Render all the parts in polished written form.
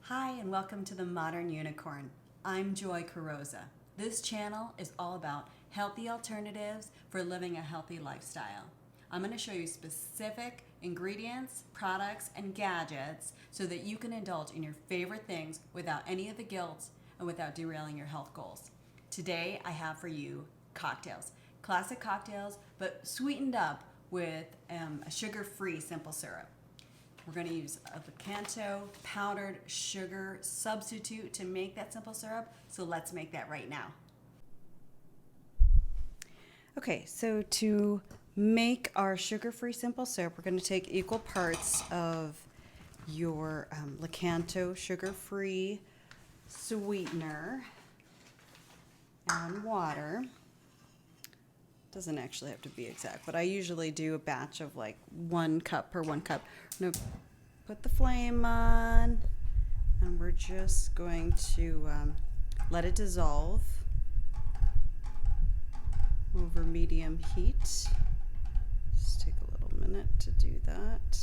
Hi and welcome to the Modern Unicorn. I'm Joy Carrozza. This channel is all about healthy alternatives for living a healthy lifestyle. I'm going to show you specific ingredients, products, and gadgets so that you can indulge in your favorite things without any of the guilt and without derailing your health goals. Today I have for you cocktails. Classic cocktails, but sweetened up with a sugar-free simple syrup. We're going to use a Lakanto powdered sugar substitute to make that simple syrup, so let's make that right now. Okay, so to make our sugar-free simple syrup, we're going to take equal parts of your Lakanto sugar-free sweetener and water. Doesn't actually have to be exact, but I usually do a batch of like 1 cup per 1 cup. I'm going to put the flame on, and we're just going to let it dissolve over medium heat. Just take a little minute to do that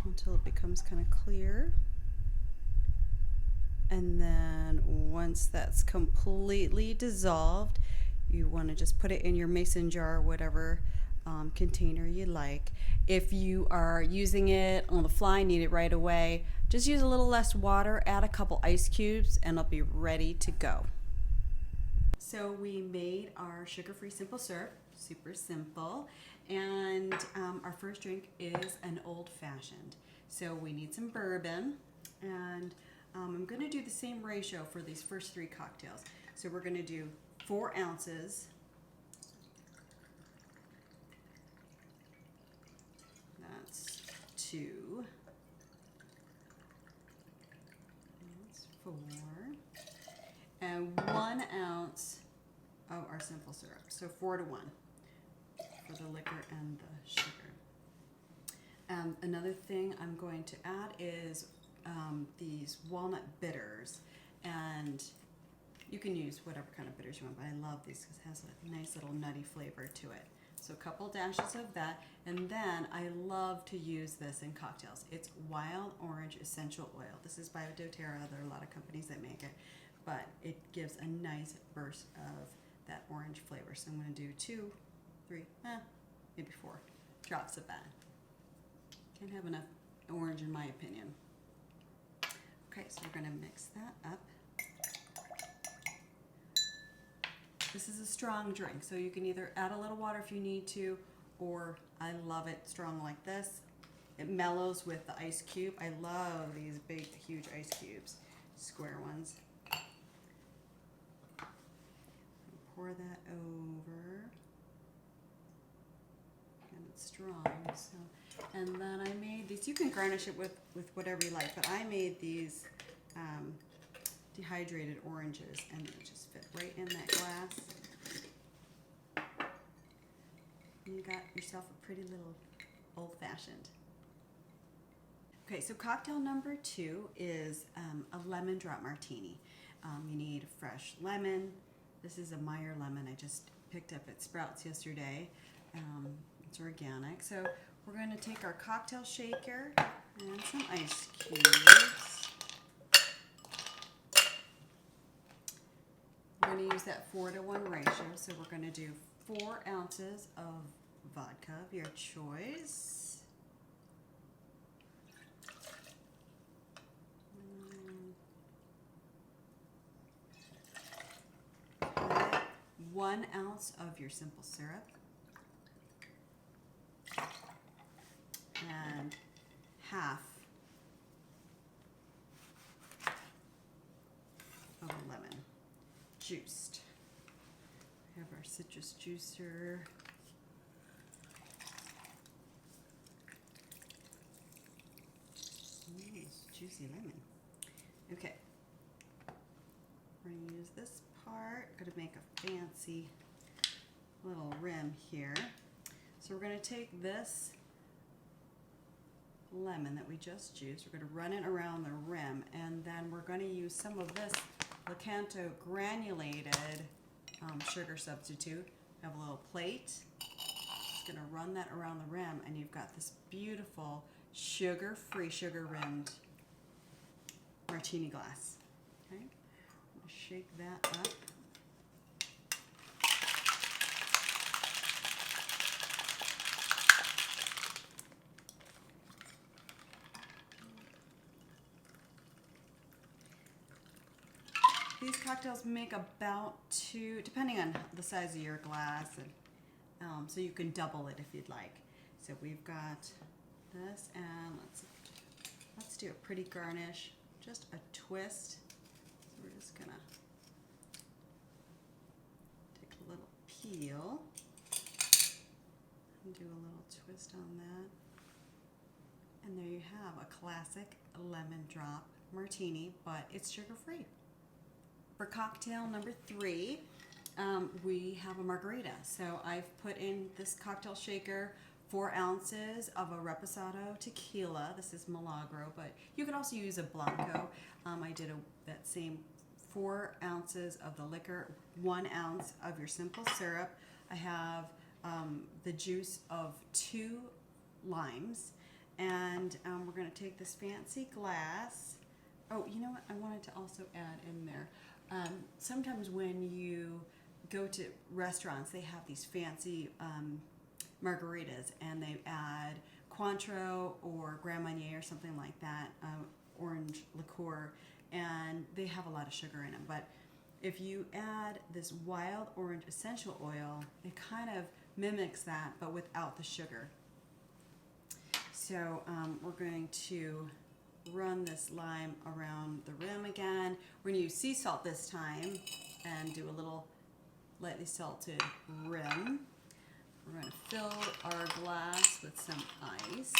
until it becomes kind of clear. And then once that's completely dissolved, you want to just put it in your mason jar, whatever container you like. If you are using it on the fly, need it right away, just use a little less water, add a couple ice cubes, and it'll be ready to go. So we made our sugar-free simple syrup, super simple, and our first drink is an old-fashioned. So we need some bourbon, and I'm going to do the same ratio for these first 3 cocktails. So we're going to do 4 ounces. That's 2. That's 4. And 1 ounce of our simple syrup. So 4 to 1 for the liquor and the sugar. Another thing I'm going to add is these walnut bitters, and you can use whatever kind of bitters you want, but I love these because it has a nice little nutty flavor to it. So a couple dashes of that, and then I love to use this in cocktails. It's wild orange essential oil. This is by DoTerra. There are a lot of companies that make it, but it gives a nice burst of that orange flavor. So I'm going to do 2, 3, maybe 4 drops of that. Can't have enough orange in my opinion. Okay, so we're going to mix that up. This is a strong drink, so you can either add a little water if you need to, or I love it strong like this. It mellows with the ice cube. I love these big, huge ice cubes, square ones. Pour that over, and it's strong. So, and then I made these. You can garnish it with whatever you like, but I made these dehydrated oranges, and they just fit right in that glass. And you got yourself a pretty little old-fashioned. Okay, so cocktail number 2 is a lemon drop martini. You need fresh lemon. This is a Meyer lemon I just picked up at Sprouts yesterday. It's organic. So we're going to take our cocktail shaker and some ice cubes. We're going to use that 4 to 1 ratio. So we're going to do 4 ounces of vodka of your choice. 1 ounce of your simple syrup, and half of a lemon, juiced. We have our citrus juicer. Juicy lemon. Okay, we're going to use this part. I'm going to make a fancy little rim here. So we're going to take this lemon that we just juiced, we're going to run it around the rim, and then we're going to use some of this Lakanto granulated sugar substitute. I have a little plate. Just going to run that around the rim, and you've got this beautiful sugar-free, sugar-rimmed Martini glass. Okay, I'm gonna shake that up. These cocktails make about 2, depending on the size of your glass, and so you can double it if you'd like. So we've got this, and let's do a pretty garnish, just a twist. So we're just gonna take a little peel and do a little twist on that. And there you have a classic lemon drop martini, but it's sugar-free. For cocktail number 3, we have a margarita. So I've put in this cocktail shaker 4 ounces of a reposado tequila. This is Milagro, but you can also use a Blanco. I did that same 4 ounces of the liquor, 1 ounce of your simple syrup. I have the juice of 2 limes, and we're going to take this fancy glass. Oh, you know what? I wanted to also add in there. Sometimes when you go to restaurants, they have these fancy margaritas, and they add Cointreau or Grand Marnier or something like that, orange liqueur, and they have a lot of sugar in them. But if you add this wild orange essential oil, it kind of mimics that, but without the sugar. So we're going to run this lime around the rim again. We're going to use sea salt this time and do a little lightly salted rim. We're going to fill our glass with some ice.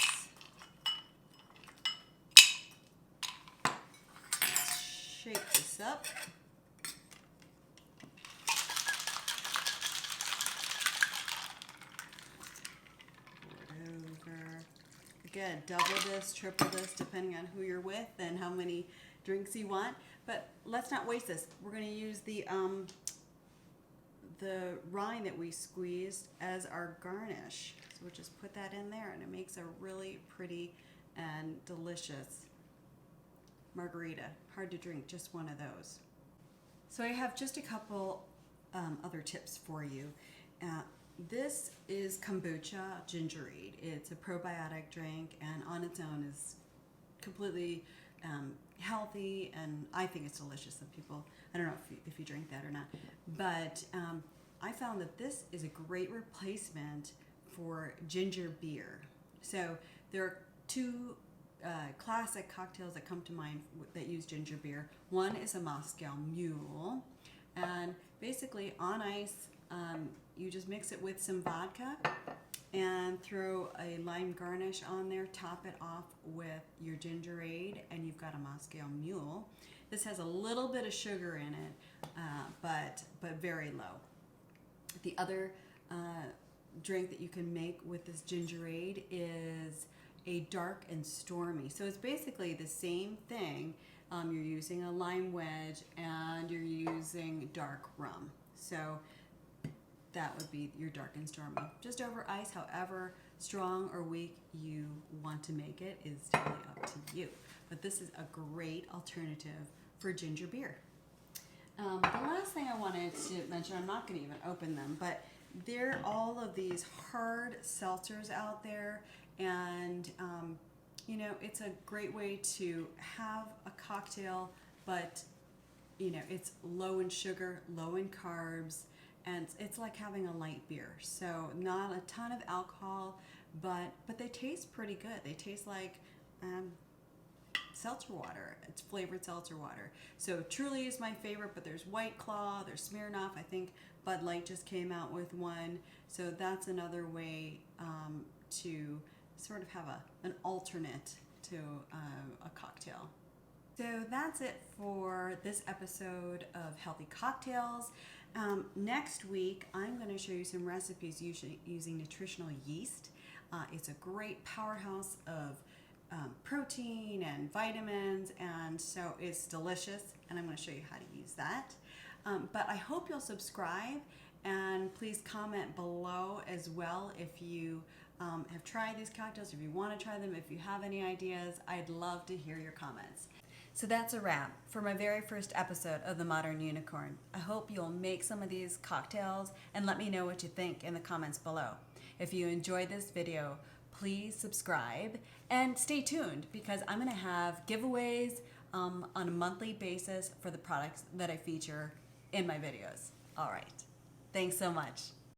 Let's shake this up. Pour it over. Again, double this, triple this, depending on who you're with and how many drinks you want. But let's not waste this. We're going to use the rind that we squeezed as our garnish. So we'll just put that in there, and it makes a really pretty and delicious margarita. Hard to drink, just one of those. So I have just a couple other tips for you. This is kombucha gingerade. It's a probiotic drink, and on its own is completely healthy, and I think it's delicious. Some people, I don't know if you drink that or not, but I found that this is a great replacement for ginger beer. So there are 2 classic cocktails that come to mind that use ginger beer. One is a Moscow Mule, and basically on ice, you just mix it with some vodka and throw a lime garnish on there, top it off with your gingerade, and you've got a Moscow Mule. This has a little bit of sugar in it, but very low. The other drink that you can make with this gingerade is a dark and stormy. So it's basically the same thing. You're using a lime wedge and you're using dark rum. So that would be your dark and stormy. Just over ice, however strong or weak you want to make it is totally up to you. But this is a great alternative for ginger beer. The last thing I wanted to mention, I'm not going to even open them, but there are all of these hard seltzers out there, and you know, it's a great way to have a cocktail, but you know, it's low in sugar, low in carbs, and it's like having a light beer. So not a ton of alcohol, but they taste pretty good. They taste like seltzer water. It's flavored seltzer water. So Truly is my favorite, but there's White Claw, there's Smirnoff. I think Bud Light just came out with one. So that's another way to sort of have an alternate to a cocktail. So that's it for this episode of Healthy Cocktails. Next week, I'm going to show you some recipes using nutritional yeast. It's a great powerhouse of protein and vitamins, and so it's delicious, and I'm going to show you how to use that. But I hope you'll subscribe, and please comment below as well if you have tried these cocktails, if you want to try them, if you have any ideas, I'd love to hear your comments. So that's a wrap for my very first episode of The Modern Unicorn. I hope you'll make some of these cocktails and let me know what you think in the comments below. If you enjoyed this video, please subscribe and stay tuned because I'm going to have giveaways on a monthly basis for the products that I feature in my videos. All right. Thanks so much.